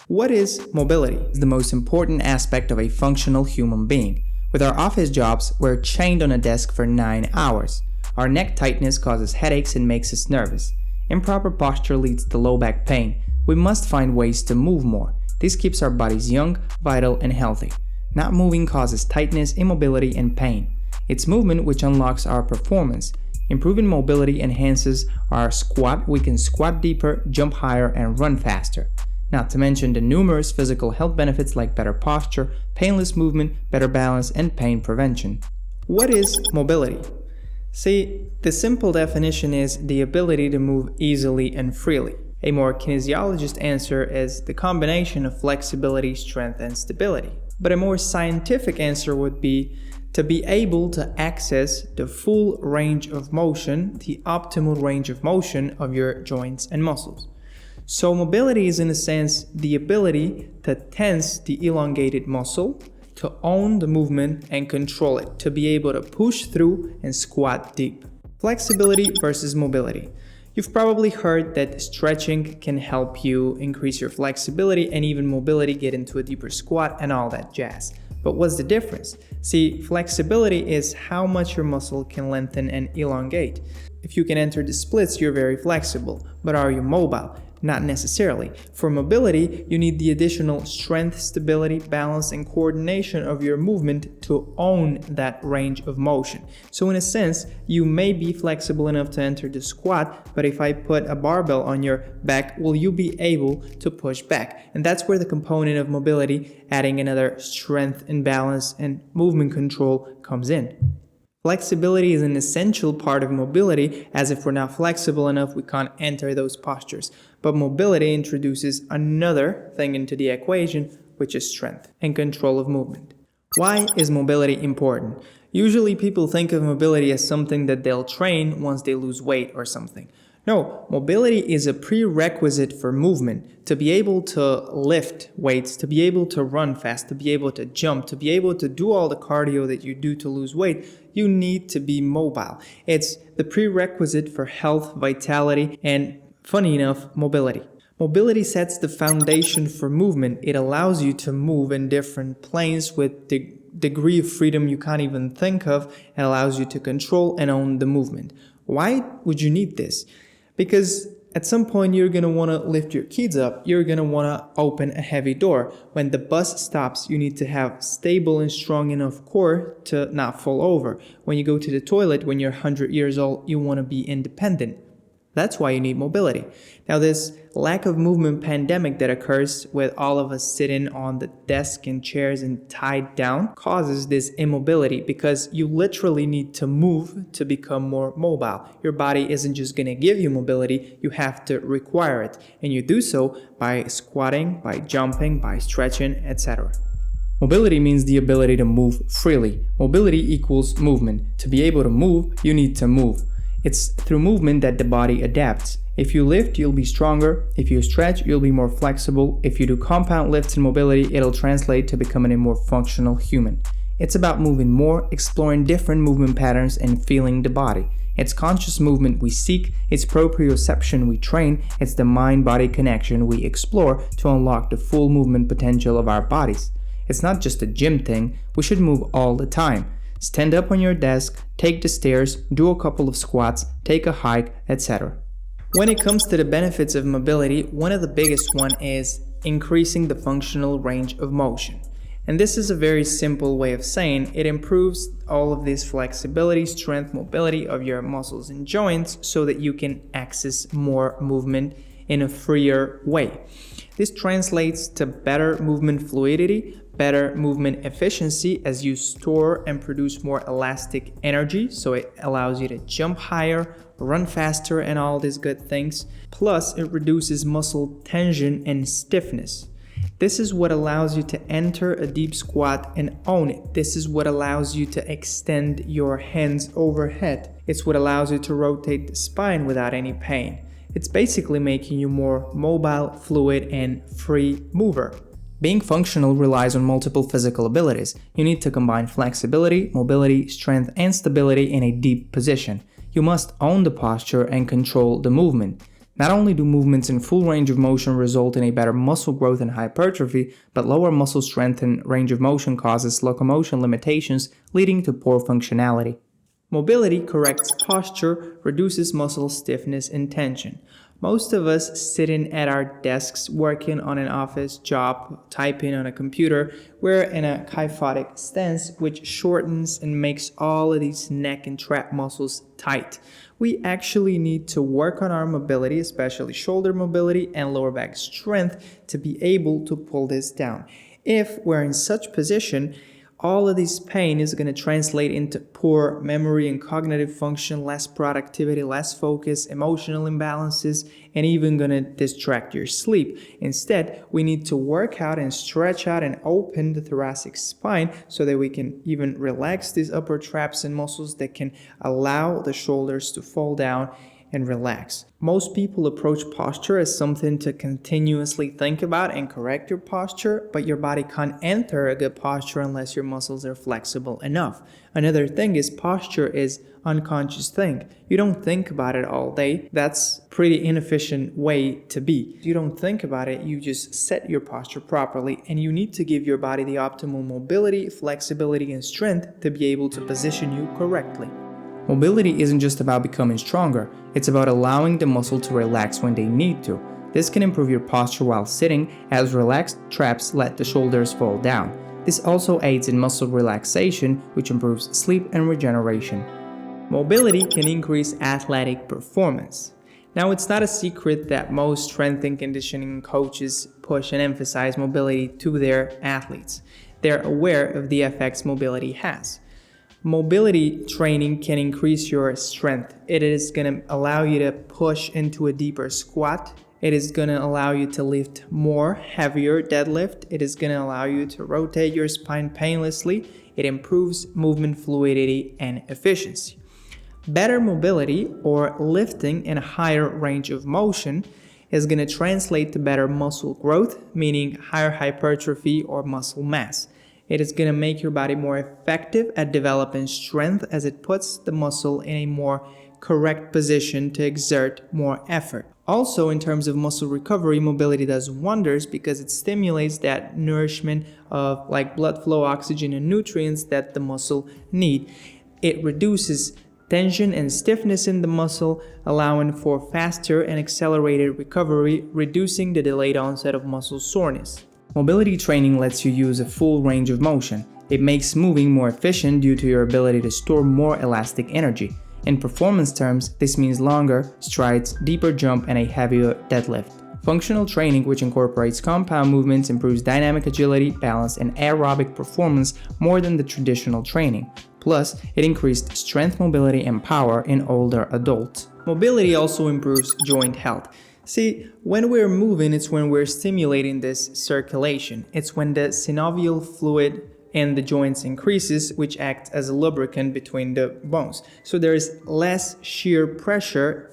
What is mobility? It's the most important aspect of a functional human being. With our office jobs, we're chained on a desk for 9 hours. Our neck tightness causes headaches and makes us nervous. Improper posture leads to low back pain. We must find ways to move more. This keeps our bodies young, vital, and healthy. Not moving causes tightness, immobility, and pain. It's movement which unlocks our performance. Improving mobility enhances our squat. We can squat deeper, jump higher, and run faster. Not to mention the numerous physical health benefits like better posture, painless movement, better balance, and pain prevention. What is mobility? See, the simple definition is the ability to move easily and freely. A more kinesiologist answer is the combination of flexibility, strength, and stability. But a more scientific answer would be to be able to access the full range of motion, the optimal range of motion of your joints and muscles. So mobility is in a sense the ability to tense the elongated muscle, to own the movement and control it, to be able to push through and squat deep. Flexibility versus mobility. You've probably heard that stretching can help you increase your flexibility and even mobility, get into a deeper squat and all that jazz. But what's the difference? See, flexibility is how much your muscle can lengthen and elongate. If you can enter the splits, you're very flexible. But are you mobile? Not necessarily. For mobility, you need the additional strength, stability, balance, and coordination of your movement to own that range of motion. So in a sense, you may be flexible enough to enter the squat, but if I put a barbell on your back, will you be able to push back? And that's where the component of mobility, adding another strength and balance and movement control comes in. Flexibility is an essential part of mobility, as if we're not flexible enough, we can't enter those postures. But mobility introduces another thing into the equation, which is strength and control of movement. Why is mobility important? Usually people think of mobility as something that they'll train once they lose weight or something. No, mobility is a prerequisite for movement. To be able to lift weights, to be able to run fast, to be able to jump, to be able to do all the cardio that you do to lose weight, you need to be mobile. It's the prerequisite for health, vitality, and, funny enough, mobility. Mobility sets the foundation for movement. It allows you to move in different planes with the degree of freedom you can't even think of. It allows you to control and own the movement. Why would you need this? Because at some point you're going to want to lift your kids up. You're going to want to open a heavy door. When the bus stops, you need to have stable and strong enough core to not fall over. When you go to the toilet, when you're 100 years old, you want to be independent. That's why you need mobility. Now, this lack of movement pandemic that occurs with all of us sitting on the desk and chairs and tied down causes this immobility because you literally need to move to become more mobile. Your body isn't just going to give you mobility, you have to require it. And you do so by squatting, by jumping, by stretching, etc. Mobility means the ability to move freely. Mobility equals movement. To be able to move, you need to move. It's through movement that the body adapts. If you lift, you'll be stronger. If you stretch, you'll be more flexible. If you do compound lifts and mobility, it'll translate to becoming a more functional human. It's about moving more, exploring different movement patterns, and feeling the body. It's conscious movement we seek, it's proprioception we train, it's the mind-body connection we explore to unlock the full movement potential of our bodies. It's not just a gym thing, we should move all the time. Stand up on your desk, take the stairs, do a couple of squats, take a hike, etc. When it comes to the benefits of mobility, one of the biggest one is increasing the functional range of motion. And this is a very simple way of saying it improves all of this flexibility, strength, mobility of your muscles and joints so that you can access more movement in a freer way. This translates to better movement fluidity, better movement efficiency as you store and produce more elastic energy, so it allows you to jump higher, run faster, and all these good things. Plus, it reduces muscle tension and stiffness. This is what allows you to enter a deep squat and own it. This is what allows you to extend your hands overhead. It's what allows you to rotate the spine without any pain. It's basically making you more mobile, fluid, and free mover. Being functional relies on multiple physical abilities. You need to combine flexibility, mobility, strength, and stability in a deep position. You must own the posture and control the movement. Not only do movements in full range of motion result in a better muscle growth and hypertrophy, but lower muscle strength and range of motion causes locomotion limitations, leading to poor functionality. Mobility corrects posture, reduces muscle stiffness and tension. Most of us sitting at our desks working on an office job, typing on a computer, we're in a kyphotic stance which shortens and makes all of these neck and trap muscles tight. We actually need to work on our mobility, especially shoulder mobility and lower back strength, to be able to pull this down. If we're in such position, all of this pain is going to translate into poor memory and cognitive function, less productivity, less focus, emotional imbalances, and even going to distract your sleep. Instead, we need to work out and stretch out and open the thoracic spine so that we can even relax these upper traps and muscles that can allow the shoulders to fall down and relax. Most people approach posture as something to continuously think about and correct your posture, but your body can't enter a good posture unless your muscles are flexible enough. Another thing is posture is unconscious thing. You don't think about it all day. That's pretty inefficient way to be. You don't think about it, you just set your posture properly, and you need to give your body the optimal mobility, flexibility, and strength to be able to position you correctly. Mobility isn't just about becoming stronger, it's about allowing the muscle to relax when they need to. This can improve your posture while sitting, as relaxed traps let the shoulders fall down. This also aids in muscle relaxation, which improves sleep and regeneration. Mobility can increase athletic performance. Now, it's not a secret that most strength and conditioning coaches push and emphasize mobility to their athletes. They're aware of the effects mobility has. Mobility training can increase your strength. It is going to allow you to push into a deeper squat. It is going to allow you to lift more, heavier deadlift. It is going to allow you to rotate your spine painlessly. It improves movement fluidity and efficiency. Better mobility, or lifting in a higher range of motion, is going to translate to better muscle growth, meaning higher hypertrophy or muscle mass. It is going to make your body more effective at developing strength, as it puts the muscle in a more correct position to exert more effort. Also, in terms of muscle recovery, mobility does wonders because it stimulates that nourishment of blood flow, oxygen, and nutrients that the muscle need. It reduces tension and stiffness in the muscle, allowing for faster and accelerated recovery, reducing the delayed onset of muscle soreness. Mobility training lets you use a full range of motion. It makes moving more efficient due to your ability to store more elastic energy. In performance terms, this means longer strides, deeper jump, and a heavier deadlift. Functional training, which incorporates compound movements, improves dynamic agility, balance, and aerobic performance more than the traditional training. Plus, it increased strength, mobility, and power in older adults. Mobility also improves joint health. See, when we're moving, it's when we're stimulating this circulation. It's when the synovial fluid in the joints increases, which acts as a lubricant between the bones. So there is less shear pressure,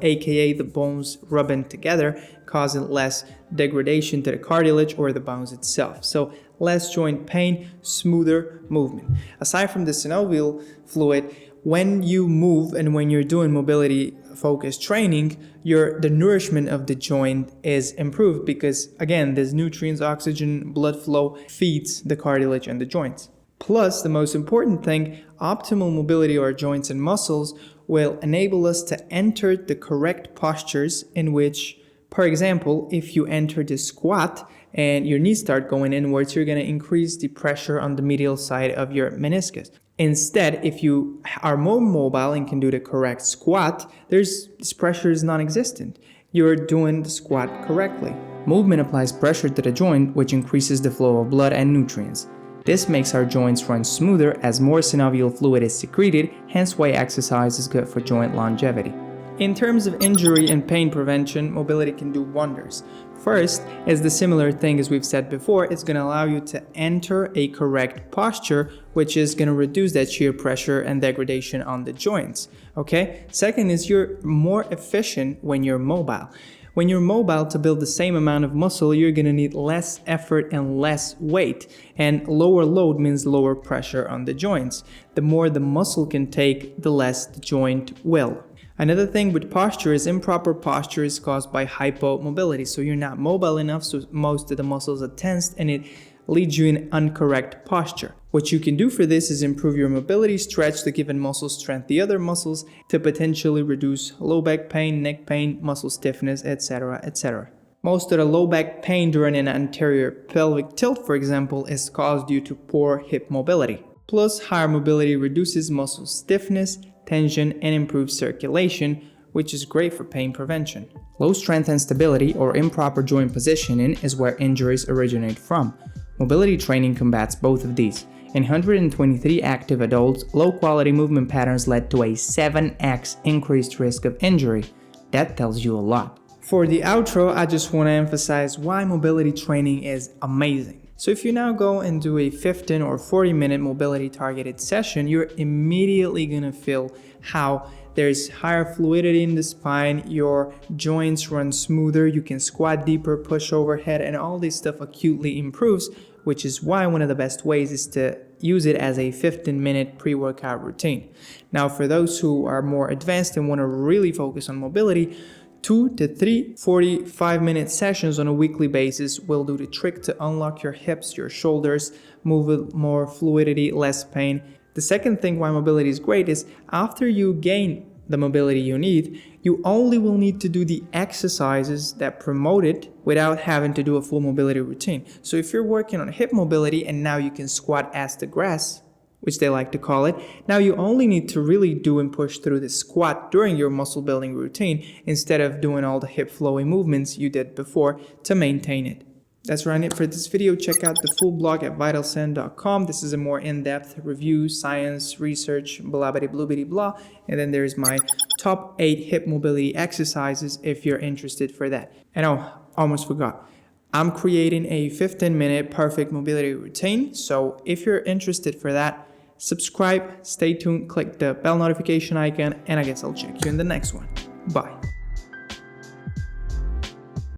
aka the bones rubbing together, causing less degradation to the cartilage or the bones itself. So less joint pain, smoother movement. Aside from the synovial fluid, when you move and when you're doing mobility focused training, the nourishment of the joint is improved because, again, there's nutrients, oxygen, blood flow feeds the cartilage and the joints. Plus, the most important thing, optimal mobility of our joints and muscles will enable us to enter the correct postures in which, for example, if you enter the squat and your knees start going inwards, you're going to increase the pressure on the medial side of your meniscus. Instead, if you are more mobile and can do the correct squat, this pressure is non-existent. You're doing the squat correctly. Movement applies pressure to the joint, which increases the flow of blood and nutrients. This makes our joints run smoother as more synovial fluid is secreted, hence why exercise is good for joint longevity. In terms of injury and pain prevention, mobility can do wonders. First is the similar thing as we've said before. It's going to allow you to enter a correct posture, which is going to reduce that shear pressure and degradation on the joints. Okay? Second is you're more efficient when you're mobile. When you're mobile, to build the same amount of muscle, you're going to need less effort and less weight. And lower load means lower pressure on the joints. The more the muscle can take, the less the joint will. Another thing with posture is improper posture is caused by hypomobility. So you're not mobile enough, so most of the muscles are tensed and it leads you in incorrect posture. What you can do for this is improve your mobility, stretch the given muscle, strengthen the other muscles to potentially reduce low back pain, neck pain, muscle stiffness, etc., etc. Most of the low back pain during an anterior pelvic tilt, for example, is caused due to poor hip mobility. Plus, higher mobility reduces muscle stiffness, tension, and improves circulation, which is great for pain prevention. Low strength and stability or improper joint positioning is where injuries originate from. Mobility training combats both of these. In 123 active adults, low-quality movement patterns led to a 7x increased risk of injury. That tells you a lot. For the outro, I just want to emphasize why mobility training is amazing. So if you now go and do a 15 or 40-minute mobility targeted session, you're immediately going to feel how there's higher fluidity in the spine, your joints run smoother, you can squat deeper, push overhead, and all this stuff acutely improves, which is why one of the best ways is to use it as a 15-minute pre-workout routine. Now, for those who are more advanced and want to really focus on mobility, 2 to 3 45-minute sessions on a weekly basis will do the trick to unlock your hips, your shoulders, move with more fluidity, less pain. The second thing why mobility is great is after you gain the mobility you need, you only will need to do the exercises that promote it without having to do a full mobility routine. So if you're working on hip mobility and now you can squat ass to grass, which they like to call it, now you only need to really do and push through the squat during your muscle building routine instead of doing all the hip flowy movements you did before to maintain it. That's around it for this video. Check out the full blog at vitalsen.com. This is a more in-depth review, science, research, blah, blah, blah, blah, blah. And then there's my top 8 hip mobility exercises if you're interested for that. And oh, almost forgot. I'm creating a 15-minute perfect mobility routine. So if you're interested for that, subscribe, stay tuned, click the bell notification icon, and I guess I'll check you in the next one. Bye.